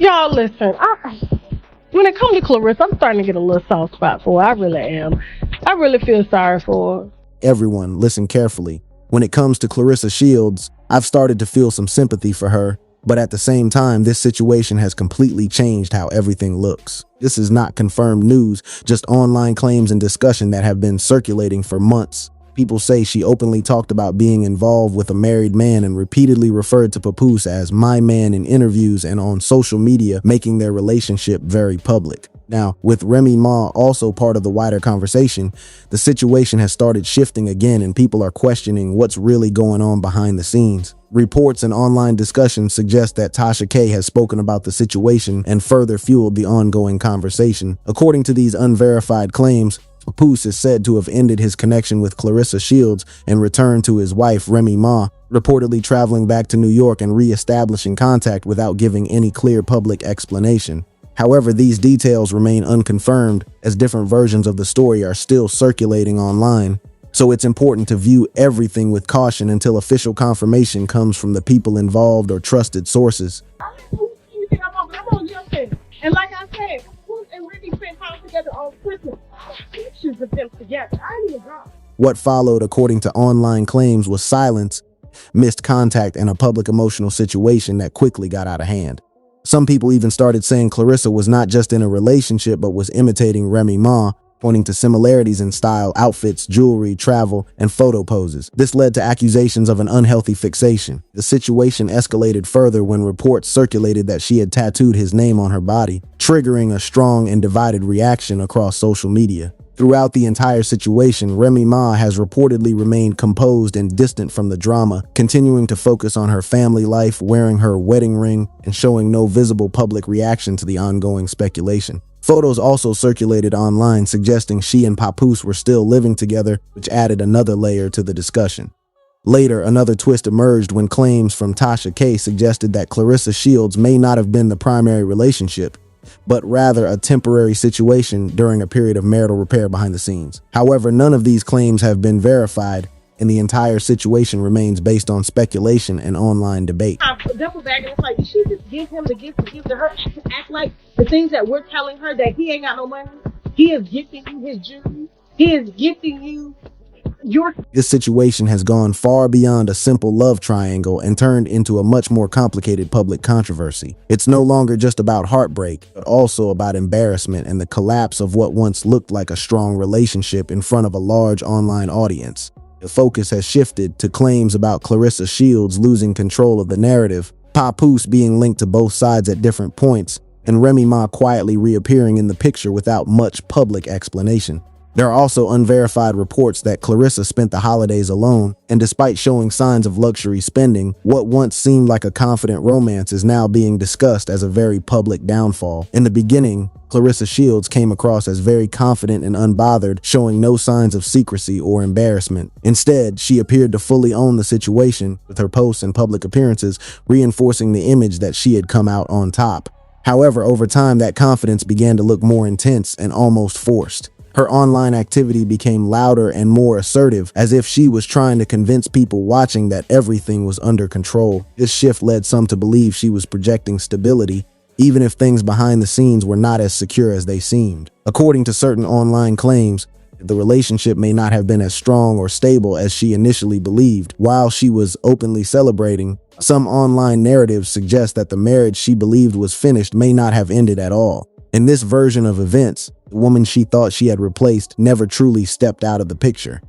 Y'all listen, when it comes to Claressa, I'm starting to get a little soft spot for her. I really am. I really feel sorry for her. Everyone, listen carefully. When it comes to Claressa Shields, I've started to feel some sympathy for her, but at the same time, this situation has completely changed how everything looks. This is not confirmed news, just online claims and discussion that have been circulating for months. People say she openly talked about being involved with a married man and repeatedly referred to Papoose as my man in interviews and on social media, making their relationship very public. Now, with Remy Ma also part of the wider conversation, the situation has started shifting again and people are questioning what's really going on behind the scenes. Reports and online discussions suggest that Tasha K has spoken about the situation and further fueled the ongoing conversation. According to these unverified claims, Papoose is said to have ended his connection with Claressa Shields and returned to his wife, Remy Ma, reportedly traveling back to New York and re-establishing contact without giving any clear public explanation. However, these details remain unconfirmed as different versions of the story are still circulating online. So it's important to view everything with caution until official confirmation comes from the people involved or trusted sources. And like I said, Papoose and Remy spent time together on Christmas. Pictures of them together. I didn't even know. What followed, according to online claims, was silence, missed contact, and a public emotional situation that quickly got out of hand. Some people even started saying Claressa was not just in a relationship but was imitating Remy Ma, pointing to similarities in style, outfits, jewelry, travel, and photo poses. This led to accusations of an unhealthy fixation. The situation escalated further when reports circulated that she had tattooed his name on her body, triggering a strong and divided reaction across social media. Throughout the entire situation, Remy Ma has reportedly remained composed and distant from the drama, continuing to focus on her family life, wearing her wedding ring, and showing no visible public reaction to the ongoing speculation. Photos also circulated online suggesting she and Papoose were still living together, which added another layer to the discussion. Later, another twist emerged when claims from Tasha K suggested that Claressa Shields may not have been the primary relationship, but rather a temporary situation during a period of marital repair behind the scenes. However, none of these claims have been verified, and the entire situation remains based on speculation and online debate. Double back, and it's like, did she just give him the gift to give to her? Act like the things that we're telling her that he ain't got no money. He is gifting you his jewelry. He is gifting you your. This situation has gone far beyond a simple love triangle and turned into a much more complicated public controversy. It's no longer just about heartbreak, but also about embarrassment and the collapse of what once looked like a strong relationship in front of a large online audience. The focus has shifted to claims about Claressa Shields losing control of the narrative, Papoose being linked to both sides at different points, and Remy Ma quietly reappearing in the picture without much public explanation. There are also unverified reports that Claressa spent the holidays alone, and despite showing signs of luxury spending, what once seemed like a confident romance is now being discussed as a very public downfall. In the beginning, Claressa Shields came across as very confident and unbothered, showing no signs of secrecy or embarrassment. Instead, she appeared to fully own the situation, with her posts and public appearances reinforcing the image that she had come out on top. However, over time, that confidence began to look more intense and almost forced. Her online activity became louder and more assertive, as if she was trying to convince people watching that everything was under control. This shift led some to believe she was projecting stability, even if things behind the scenes were not as secure as they seemed. According to certain online claims, the relationship may not have been as strong or stable as she initially believed. While she was openly celebrating, some online narratives suggest that the marriage she believed was finished may not have ended at all. In this version of events, the woman she thought she had replaced never truly stepped out of the picture.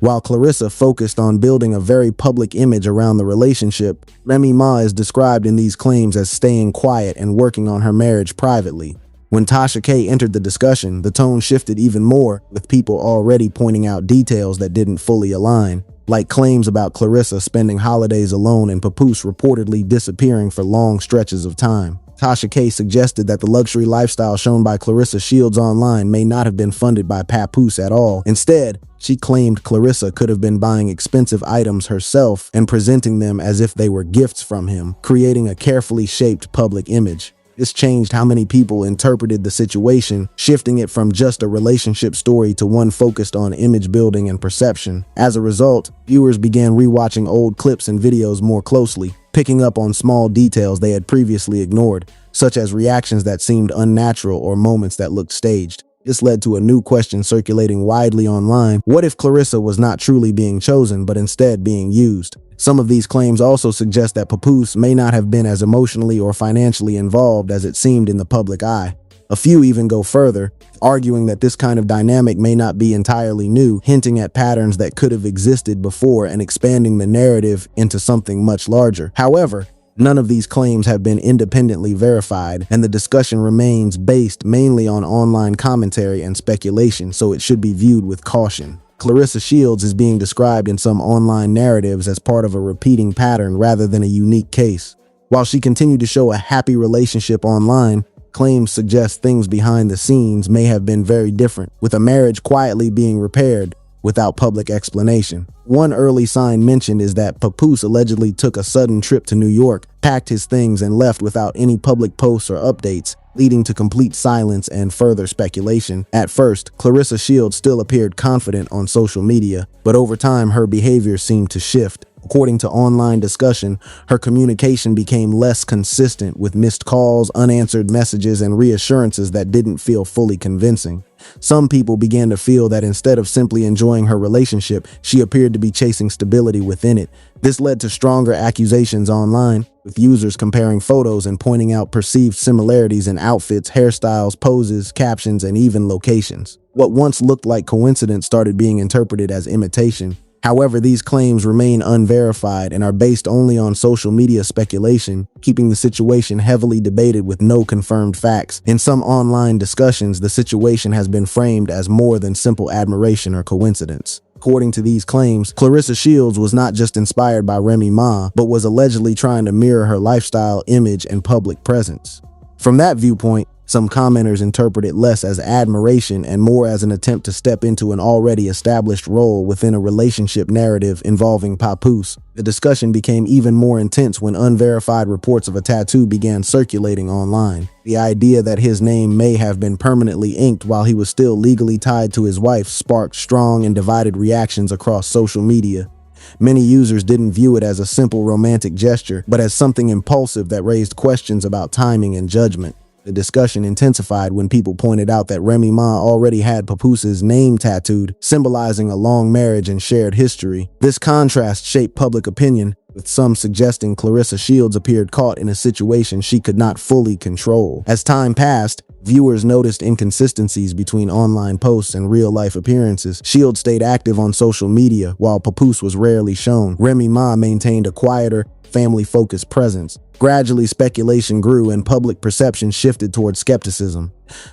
While Claressa focused on building a very public image around the relationship, Remy Ma is described in these claims as staying quiet and working on her marriage privately. When Tasha K entered the discussion, the tone shifted even more, with people already pointing out details that didn't fully align, like claims about Claressa spending holidays alone and Papoose reportedly disappearing for long stretches of time. Tasha K suggested that the luxury lifestyle shown by Claressa Shields online may not have been funded by Papoose at all. Instead, she claimed Claressa could have been buying expensive items herself and presenting them as if they were gifts from him, creating a carefully shaped public image. This changed how many people interpreted the situation, shifting it from just a relationship story to one focused on image building and perception. As a result, viewers began rewatching old clips and videos more closely, picking up on small details they had previously ignored. such as reactions that seemed unnatural or moments that looked staged. This led to a new question circulating widely online. What if Claressa was not truly being chosen, but instead being used? Some of these claims also suggest that Papoose may not have been as emotionally or financially involved as it seemed in the public eye. A few even go further, arguing that this kind of dynamic may not be entirely new, hinting at patterns that could have existed before and expanding the narrative into something much larger. However, none of these claims have been independently verified, and the discussion remains based mainly on online commentary and speculation, so it should be viewed with caution. Claressa Shields is being described in some online narratives as part of a repeating pattern rather than a unique case. While she continued to show a happy relationship online, claims suggest things behind the scenes may have been very different, with a marriage quietly being repaired without public explanation. One early sign mentioned is that Papoose allegedly took a sudden trip to New York, packed his things, and left without any public posts or updates, leading to complete silence and further speculation. At first, Claressa Shields still appeared confident on social media, but over time her behavior seemed to shift. According to online discussion, her communication became less consistent, with missed calls, unanswered messages, and reassurances that didn't feel fully convincing. Some people began to feel that instead of simply enjoying her relationship, she appeared to be chasing stability within it. This led to stronger accusations online, with users comparing photos and pointing out perceived similarities in outfits, hairstyles, poses, captions, and even locations. What once looked like coincidence started being interpreted as imitation. However, these claims remain unverified and are based only on social media speculation, keeping the situation heavily debated with no confirmed facts. In some online discussions, the situation has been framed as more than simple admiration or coincidence. According to these claims, Claressa Shields was not just inspired by Remy Ma, but was allegedly trying to mirror her lifestyle, image, and public presence. From that viewpoint, some commenters interpret it less as admiration and more as an attempt to step into an already established role within a relationship narrative involving Papoose. The discussion became even more intense when unverified reports of a tattoo began circulating online. The idea that his name may have been permanently inked while he was still legally tied to his wife sparked strong and divided reactions across social media. Many users didn't view it as a simple romantic gesture, but as something impulsive that raised questions about timing and judgment. The discussion intensified when people pointed out that Remy Ma already had Papoose's name tattooed, symbolizing a long marriage and shared history. This contrast shaped public opinion, with some suggesting Claressa Shields appeared caught in a situation she could not fully control. As time passed, viewers noticed inconsistencies between online posts and real-life appearances. Shields stayed active on social media, while Papoose was rarely shown. Remy Ma maintained a quieter, family-focused presence. Gradually, speculation grew and public perception shifted toward skepticism.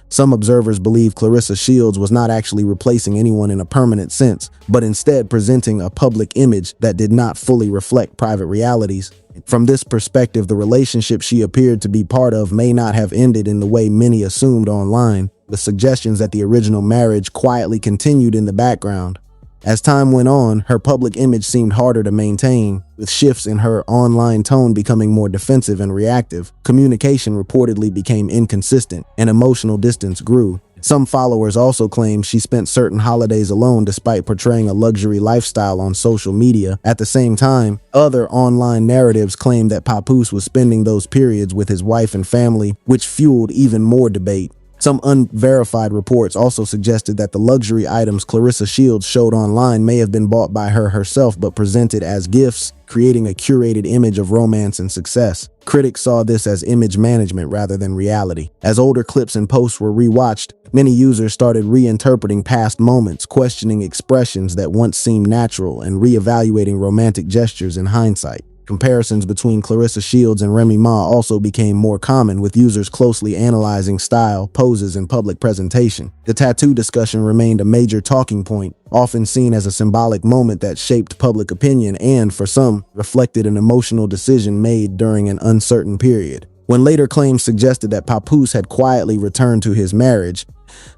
Some observers believe Claressa Shields was not actually replacing anyone in a permanent sense, but instead presenting a public image that did not fully reflect private realities. From this perspective, the relationship she appeared to be part of may not have ended in the way many assumed online, with suggestions that the original marriage quietly continued in the background. As time went on, her public image seemed harder to maintain, with shifts in her online tone becoming more defensive and reactive. Communication reportedly became inconsistent, and emotional distance grew. Some followers also claim she spent certain holidays alone despite portraying a luxury lifestyle on social media. At the same time, other online narratives claimed that Papoose was spending those periods with his wife and family, which fueled even more debate. Some unverified reports also suggested that the luxury items Claressa Shields showed online may have been bought by her herself but presented as gifts, creating a curated image of romance and success. Critics saw this as image management rather than reality. As older clips and posts were rewatched, many users started reinterpreting past moments, questioning expressions that once seemed natural, and reevaluating romantic gestures in hindsight. Comparisons between Claressa Shields and Remy Ma also became more common, with users closely analyzing style, poses, and public presentation. The tattoo discussion remained a major talking point, often seen as a symbolic moment that shaped public opinion and, for some, reflected an emotional decision made during an uncertain period. When later claims suggested that Papoose had quietly returned to his marriage,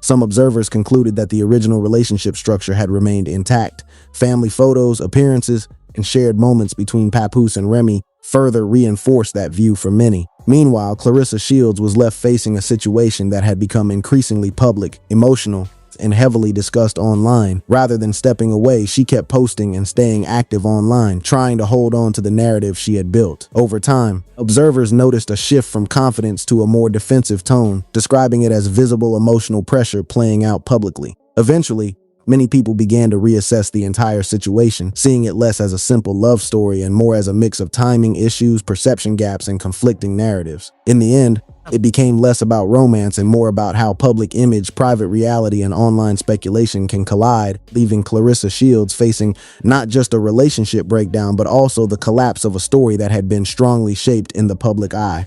some observers concluded that the original relationship structure had remained intact. Family photos, appearances, and shared moments between Papoose and Remy further reinforced that view for many. Meanwhile, Claressa Shields was left facing a situation that had become increasingly public, emotional, and heavily discussed online. Rather than stepping away, she kept posting and staying active online, trying to hold on to the narrative she had built. Over time, observers noticed a shift from confidence to a more defensive tone, describing it as visible emotional pressure playing out publicly. Eventually, many people began to reassess the entire situation, seeing it less as a simple love story and more as a mix of timing issues, perception gaps, and conflicting narratives. In the end, it became less about romance and more about how public image, private reality, and online speculation can collide, leaving Claressa Shields facing not just a relationship breakdown, but also the collapse of a story that had been strongly shaped in the public eye.